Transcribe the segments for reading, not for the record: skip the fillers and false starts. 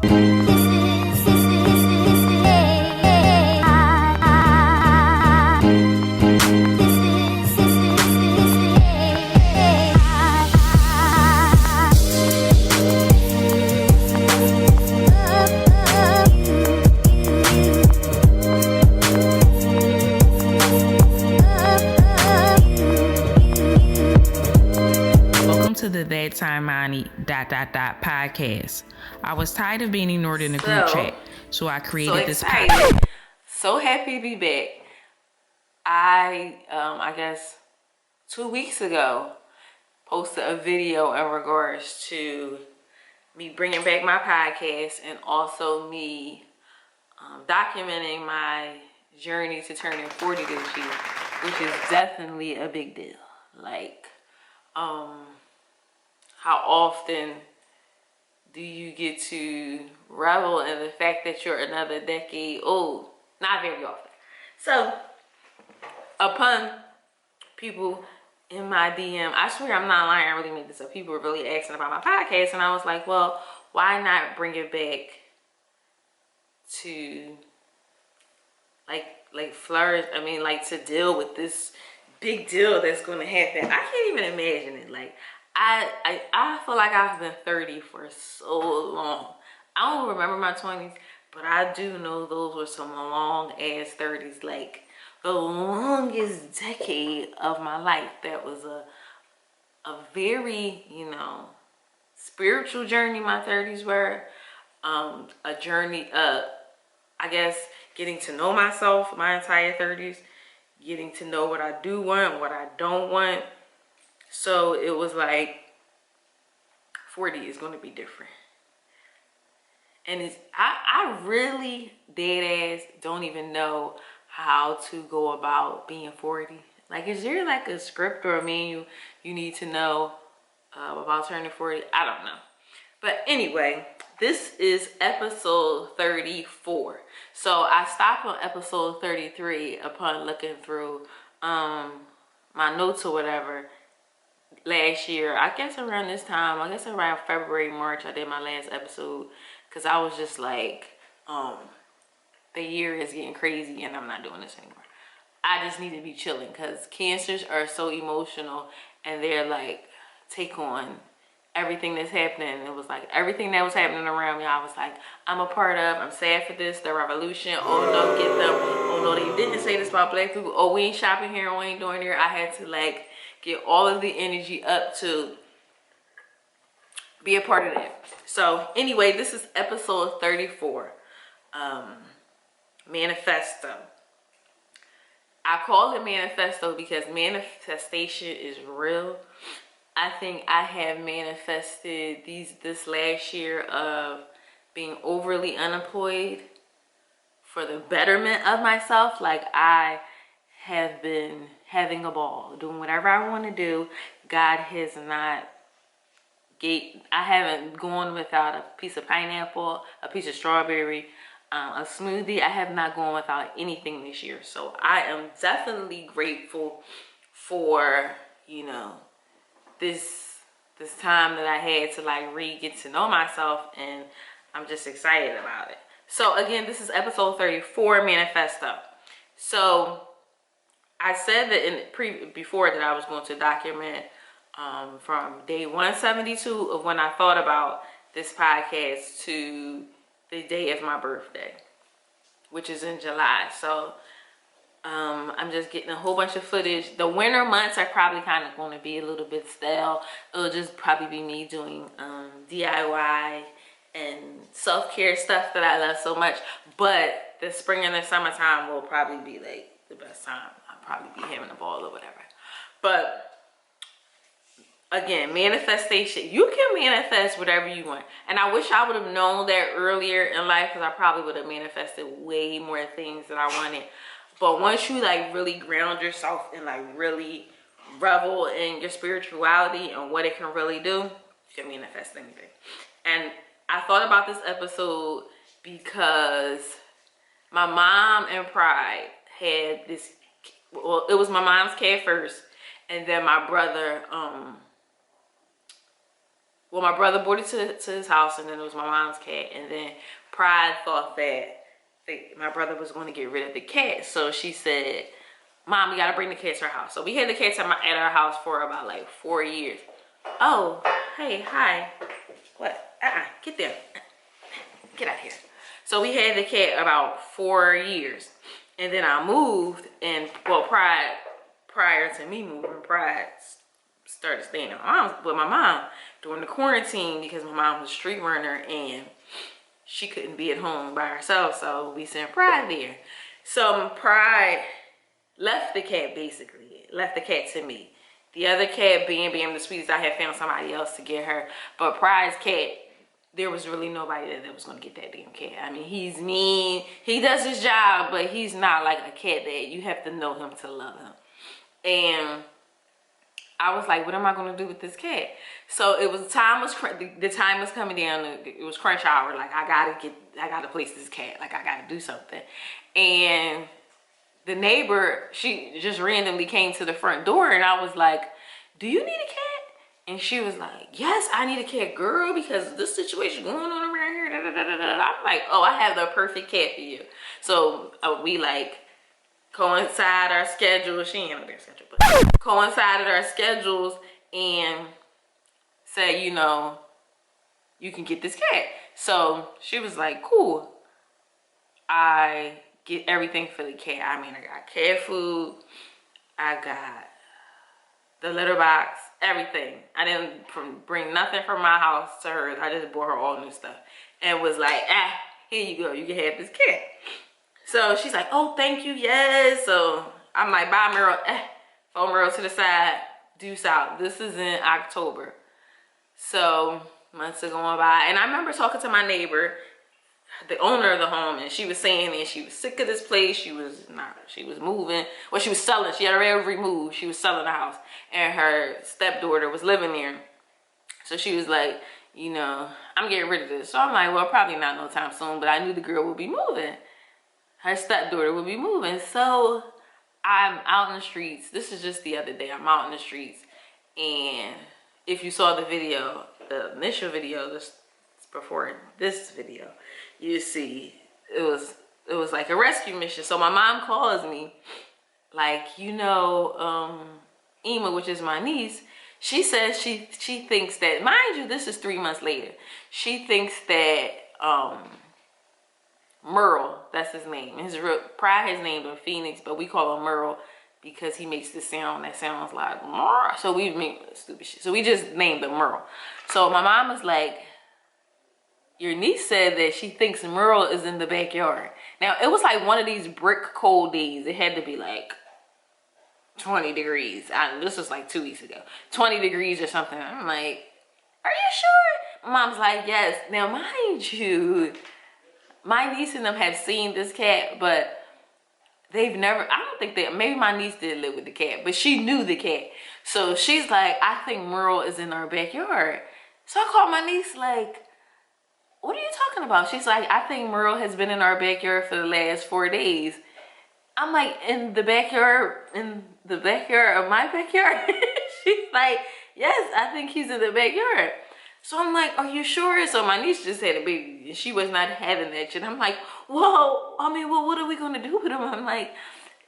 To the That Time Money ... podcast. I was tired of being ignored in the group chat, so I created this podcast. So happy to be back. I guess 2 weeks ago posted a video in regards to me bringing back my podcast and also me documenting my journey to turning 40 this year, which is definitely a big deal. Like, how often do you get to revel in the fact that you're another decade old? Not very often. So, upon people in my DM, I swear I'm not lying, I really made this up. People were really asking about my podcast, and I was like, well, why not bring it back to like flourish? I mean, like, to deal with this big deal that's going to happen. I can't even imagine it. Like, I feel like I've been 30 for so long. I don't remember my 20s, but I do know those were some long ass 30s. Like, the longest decade of my life. That was a very, spiritual journey my 30s were. A journey, I guess, getting to know myself my entire 30s. Getting to know what I do want, what I don't want. So it was like 40 is going to be different. And I really dead ass don't even know how to go about being 40. Like, is there like a script or a menu you need to know about turning 40? I don't know. But anyway, this is episode 34. So I stopped on episode 33 upon looking through my notes or whatever last year. I guess around this time, I guess around February, March, I did my last episode, because I was just like, the year is getting crazy and I'm not doing this anymore. I just need to be chilling, because cancers are so emotional and they're like, take on everything that's happening. It was like everything that was happening around me, I was like, I'm a part of. I'm sad for this, the revolution. Oh no, get them. Oh no, they didn't say this about black people. Oh, we ain't shopping here, we ain't doing here. I had to like get all of the energy up to be a part of that. So anyway, this is episode 34. Manifesto. I call it manifesto because manifestation is real. I think I have manifested this last year of being overly unemployed for the betterment of myself. Like, I have been having a ball, doing whatever I want to do. God has not I haven't gone without a piece of pineapple, a piece of strawberry, a smoothie. I have not gone without anything this year. So I am definitely grateful for, this time that I had to like get to know myself, and I'm just excited about it. So again, this is episode 34, Manifesto. So I said that before that I was going to document from day 172 of when I thought about this podcast to the day of my birthday, which is in July. So I'm just getting a whole bunch of footage. The winter months are probably kind of going to be a little bit stale. It'll just probably be me doing DIY and self-care stuff that I love so much. But the spring and the summertime will probably be like the best time. I'll probably be having a ball or whatever. But again, manifestation. You can manifest whatever you want. And I wish I would have known that earlier in life, because I probably would have manifested way more things that I wanted. But once you like really ground yourself and like really revel in your spirituality and what it can really do, you can manifest anything. And I thought about this episode because my mom and Pride had this, well, it was my mom's cat first, and then my brother well, my brother brought it to his house, and then it was my mom's cat. And then Pride thought that my brother was going to get rid of the cat. So she said, Mom, we got to bring the cat to our house. So we had the cat at our house for about like 4 years. Oh, hey, hi. What? Get there. Get out here. So we had the cat about 4 years. And then I moved, and well, prior to me moving, Pride started staying with my mom during the quarantine because my mom was a street runner and she couldn't be at home by herself, so we sent Pride there. So Pride left the cat, basically left the cat to me. The other cat, being the sweetest, I had found somebody else to get her, but Pride's cat, there was really nobody that was going to get that damn cat. I mean, he's mean, he does his job, but he's not like a cat that you have to know him to love him. And I was like, what am I going to do with this cat? So it was the time was coming down. It was crunch hour. Like, I gotta place this cat. Like, I gotta do something. And the neighbor, she just randomly came to the front door, and I was like, do you need a cat? And she was like, yes, I need a cat, girl, because this situation going on around here. Da, da, da, da, da. I'm like, oh, I have the perfect cat for you. So we like coincide our schedules. She ain't on their schedule, but coincided our schedules and said, you know, you can get this cat. So she was like, cool. I get everything for the cat. I mean, I got cat food. I got the litter box, everything. I didn't bring nothing from my house to her. I just bought her all new stuff and was like, here you go. You can have this cat. So she's like, oh, thank you, yes. So I'm like, bye, Meryl. Phone Meryl to the side, deuce out. This is in October. So months are going by. And I remember talking to my neighbor, the owner of the home, and she was saying that she was sick of this place. She was moving. Well, she was selling. She had already moved. She was selling the house. And her stepdaughter was living there. So she was like, you know, I'm getting rid of this. So I'm like, well, probably not no time soon. But I knew the girl would be moving. Her stepdaughter would be moving. So I'm out in the streets. This is just the other day. I'm out in the streets. And if you saw the video, the initial video, this before this video, you see it was like a rescue mission. So my mom calls me, like, you know, Ema, which is my niece, she says she thinks that, mind you, this is 3 months later, she thinks that Merle, that's his name. Pride has named him Phoenix, but we call him Merle because he makes this sound that sounds like Merle. So we make stupid shit. So we just named him Merle. So my mom was like, your niece said that she thinks Merle is in the backyard. Now, it was like one of these brick cold days. It had to be like 20 degrees. This was like 2 weeks ago. 20 degrees or something. I'm like, are you sure? My mom's like, yes. Now, mind you, my niece and them have seen this cat, but they've never, I don't think maybe my niece did live with the cat, but she knew the cat. So she's like, I think Merle is in our backyard. So I called my niece like, what are you talking about? She's like, I think Merle has been in our backyard for the last 4 days. I'm like, in the backyard of my backyard? She's like, yes, I think he's in the backyard. So I'm like, are you sure? So my niece just had a baby and she was not having that shit. I'm like, well, what are we gonna do with him? I'm like,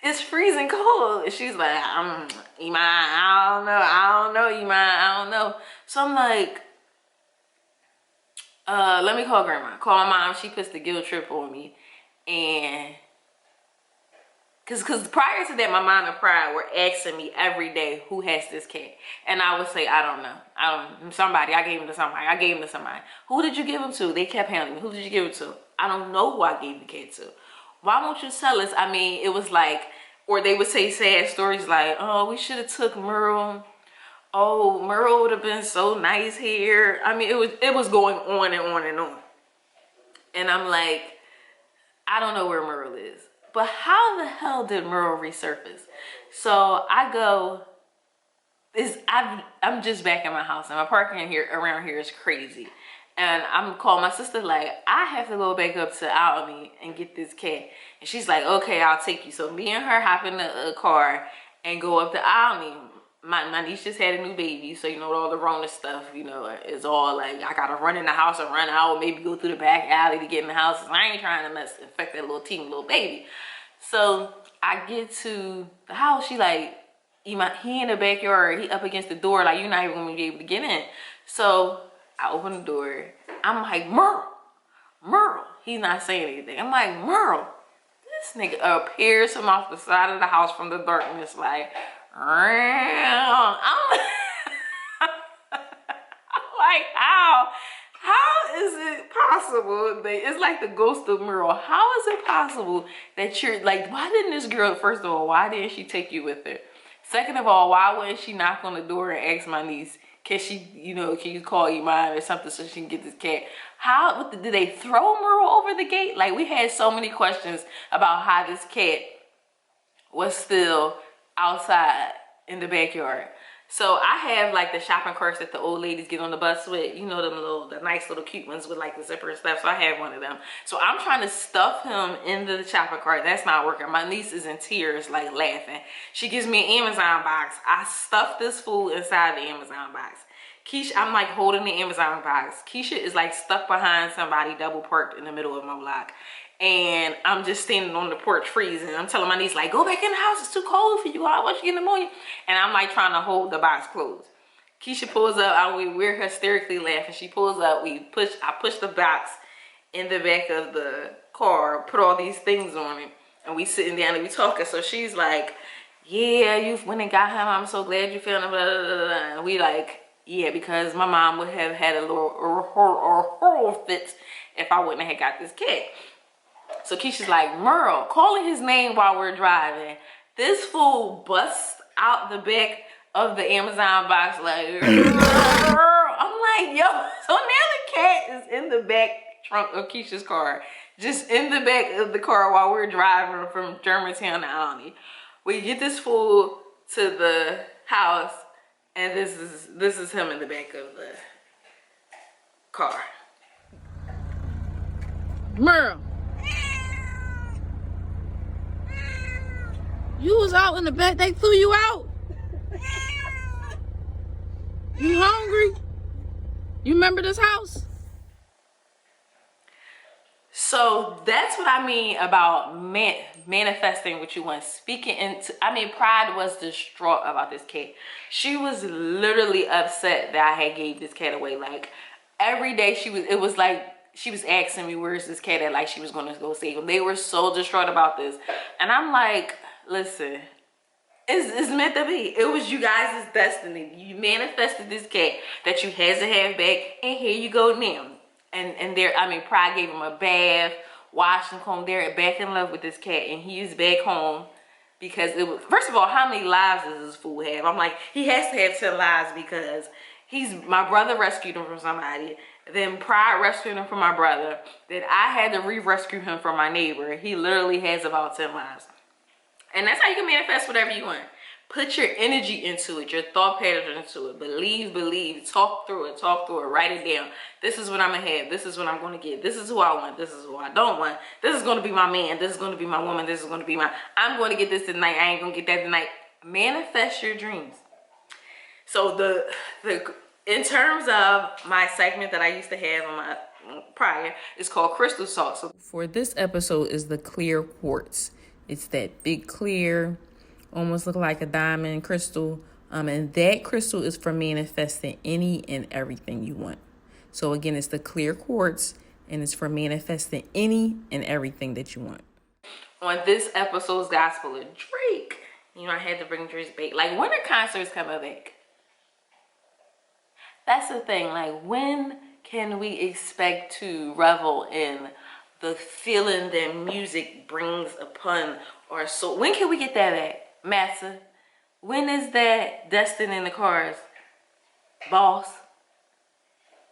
it's freezing cold. And she's like, Iman, I don't know, Iman, I don't know. So I'm like, let me call grandma. Call my mom. She puts the guilt trip on me. And Cause prior to that, my mom and Pride were asking me every day, who has this cat? And I would say, I don't know. Somebody. I gave him to somebody. Who did you give him to? They kept handling me. Who did you give it to? I don't know who I gave the cat to. Why won't you tell us? I mean, it was like, or they would say sad stories like, oh, we should have took Merle. Oh, Merle would have been so nice here. I mean, it was going on and on and on. And I'm like, I don't know where Merle is. But how the hell did Merle resurface? So I go, I'm just back in my house and my parking around here is crazy. And I'm calling my sister like, I have to go back up to Albany and get this cat. And she's like, okay, I'll take you. So me and her hop in a car and go up to Albany. my niece just had a new baby, so you know all the Rona stuff, you know, is all like I gotta run in the house and run out, maybe go through the back alley to get in the house. I ain't trying to infect that little teeny little baby. So I get to the house, she like, he in the backyard, he up against the door, like you're not even gonna be able to get in. So I open the door, I'm like, Merle. He's not saying anything. I'm like, Merle. This nigga appears from off the side of the house from the darkness, like, I'm like, how is it possible that it's like the ghost of Merle? How is it possible that you're like, why didn't this girl, first of all, why didn't she take you with her? Second of all, why wouldn't she knock on the door and ask my niece, can she, you know, can you call Iman or something so she can get this cat? How, did they throw Merle over the gate? Like, we had so many questions about how this cat was still outside in the backyard. So I have like the shopping carts that the old ladies get on the bus with, you know, the nice little cute ones with like the zipper and stuff. So I have one of them. So I'm trying to stuff him into the shopping cart. That's not working. My niece is in tears, like laughing. She gives me an Amazon box. I stuffed this food inside the Amazon box. Keisha, I'm like holding the Amazon box. Keisha is like stuck behind somebody double parked in the middle of my block. And I'm just standing on the porch freezing. I'm telling my niece, like, go back in the house. It's too cold for you. I want you to get pneumonia. And I'm like trying to hold the box closed. Keisha pulls up. We're hysterically laughing. She pulls up. I push the box in the back of the car, put all these things on it. And we sitting down and we talking. So she's like, yeah, you went and got him. I'm so glad you feeling blah, blah, blah, blah. And we like, yeah, because my mom would have had a little horror fit if I wouldn't have got this cat. So Keisha's like, Merle, calling his name while we're driving. This fool busts out the back of the Amazon box like, I'm like, yo. So now the cat is in the back trunk of Keisha's car, just in the back of the car while we're driving from Germantown to Albany. We get this fool to the house, and this is him in the back of the car. Merle. You was out in the back. They threw you out. You hungry? You remember this house? So that's what I mean about manifesting what you want. Speaking into, I mean, Pride was distraught about this cat. She was literally upset that I had gave this cat away. Like every day it was like she was asking me, where's this cat at? Like she was going to go save him. They were so distraught about this. And I'm like, listen, it's meant to be. It was you guys' destiny. You manifested this cat that you had to have back, and here you go now. And there, I mean, Pride gave him a bath, washed him, combed. They're back in love with this cat, and he is back home because it was. First of all, how many lives does this fool have? I'm like, he has to have 10 lives because my brother rescued him from somebody. Then Pride rescued him from my brother. Then I had to re-rescue him from my neighbor. He literally has about 10 lives. And that's how you can manifest whatever you want. Put your energy into it, your thought pattern into it. Believe, talk through it, write it down. This is what I'm going to have. This is what I'm going to get. This is who I want. This is who I don't want. This is going to be my man. This is going to be my woman. This is going to be I'm going to get this tonight. I ain't going to get that tonight. Manifest your dreams. So in terms of my segment that I used to have on my prior, it's called Crystal Salt. So for this episode is the clear quartz. It's that big clear, almost look like a diamond crystal. And that crystal is for manifesting any and everything you want. So again, it's the clear quartz, and it's for manifesting any and everything that you want. On this episode's Gospel of Drake, you know, I had to bring Drake back. Like, when are concerts coming back? That's the thing. Like, when can we expect to revel in the feeling that music brings upon our soul? When can we get that back, Massa? When is that Destin in the Cars? Boss?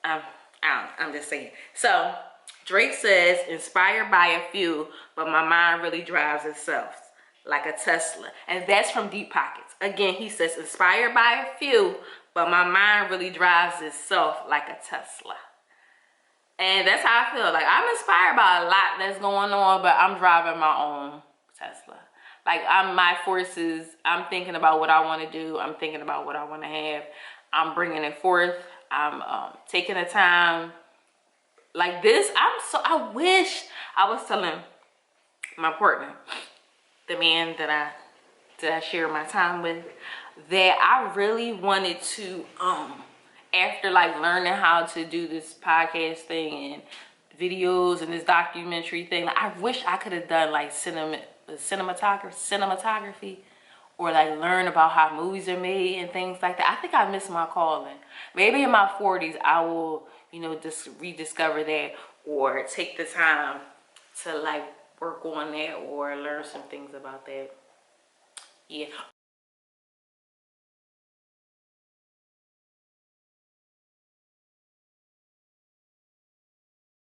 I'm just saying. So, Drake says, inspired by a few, but my mind really drives itself, like a Tesla. And that's from Deep Pockets. Again, he says, inspired by a few, but my mind really drives itself like a Tesla. And that's how I feel. Like, I'm inspired by a lot that's going on, but I'm driving my own Tesla. Like I'm my forces. I'm thinking about what I want to do. I'm thinking about what I want to have. I'm bringing it forth. I'm taking the time. Like this, I wish I was telling my partner, the man that I share my time with, that I really wanted to after like learning how to do this podcast thing and videos and this documentary thing, like, I wish I could have done like cinematography, or like learn about how movies are made and things like that. I think I missed my calling. Maybe in my 40s I will, you know, just rediscover that, or take the time to like work on that or learn some things about that. Yeah.